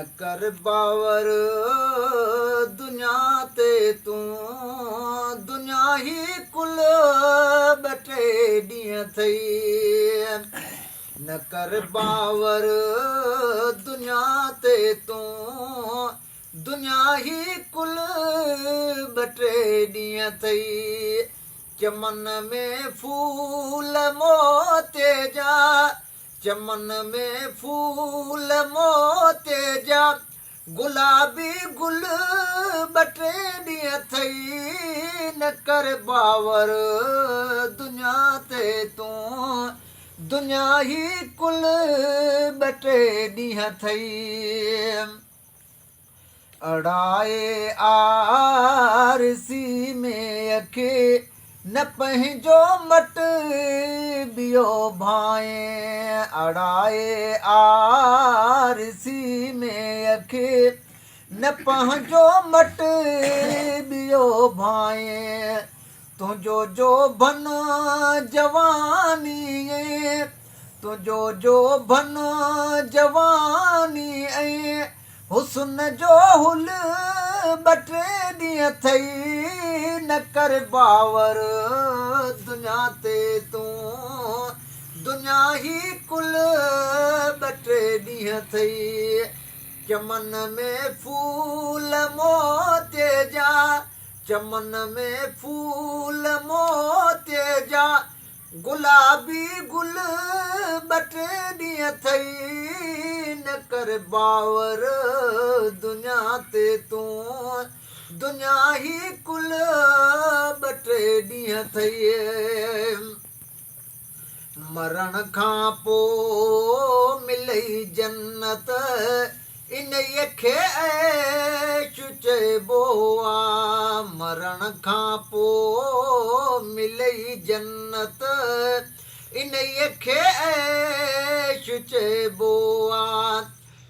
न कर बावर दुनिया ते तू दुनिया ही कुल बटे ॾींहं थई न कर बावर दुनिया ते तू दुनिया ही कुल बटे ॾींहं थई चमन में फूल मोते जा चमन में फूल मोते जा गुलाबी गुल बटे ॾींहं थई न कर बावर दुनिया ते तू दुनिया ही कुल बटे ॾींहं थई अड़ाए आरसी में अखे न पंहिंजो मट बियो भाए अड़ाए आरसी में अखे न पंहिंजो मट बियो भाए तुंहिंजो जो भन जवानी तुंहिंजो जो भन जवानी ऐं हुस्न जो हुल बटे ॾींहं थई न कर बावर दुनिया ते तू दुनिया ही कुल बटे ॾींहं थई चमन में फूल मोते जा चमन में फूल मोते जा गुलाबी गुल बटे ॾींहं थई न कर बावर दुनिया ते तू दुनिया ही कुल बटे ॾींहं थई मरण खां पोइ मिलई जन्नत इन्हीअ खे ऐश चइबो आहे मरण खां पोइ मिलई जन्नत इन्हीअ खे ऐश चइबो आहे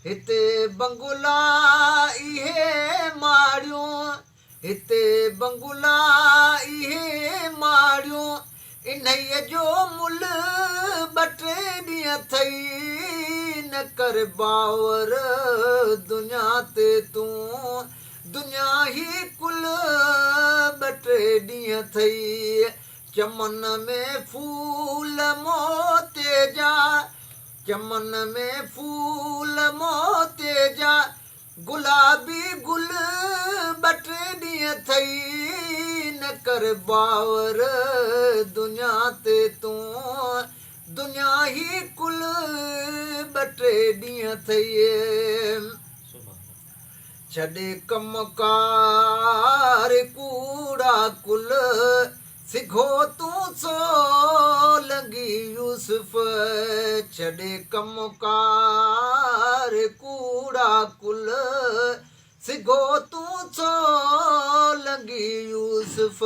हिते बंगुला इहे माड़ियूं हिते बंगुला इहे माड़ियूं इन्हीअ जो मुल बटे ॾींहं थई न कर बावर दुनिया ते तू दुनिया ही कुल बटे ॾींहं थई चमन में फूल मोते जा चमन में फूल मोते जा गुलाबी गुल बटे ॾींहं थई न कर बावर दुनिया ते तू दुनिया ही कुल बटे ॾींहं थई छॾे कमकार कूड़ा कुल सिघो तूं सो लंगी यूसुफ छॾे कमकार कूड़ा कुल सिघो तूं सो लंगी यूसुफ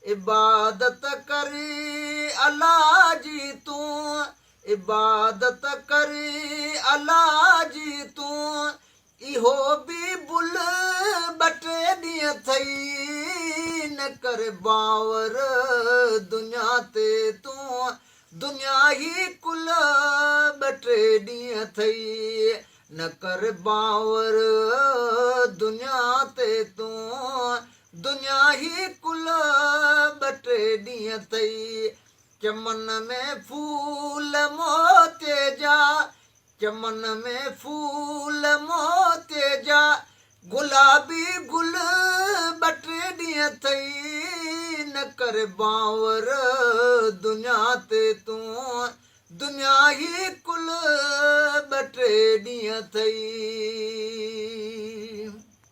इबादत करी अल्लाह जी तूं इबादत करी अल्लाह जी तूं इहो बि बुल बटे ॾींहं थई न कर बावर दुनिया ते तूं दुनिया ही कुल बटे ॾींहं थई न कर बावर दुनिया ते तूं दुनिया ही कुल बटे ॾींहं थई चमन में फूल मोते जा चमन में फूल मोते जा गुलाबी गुल बटे ॾींहं थई न कर बावर दुनिया ते तू दुनिया ही कुल बटे ॾींहं थई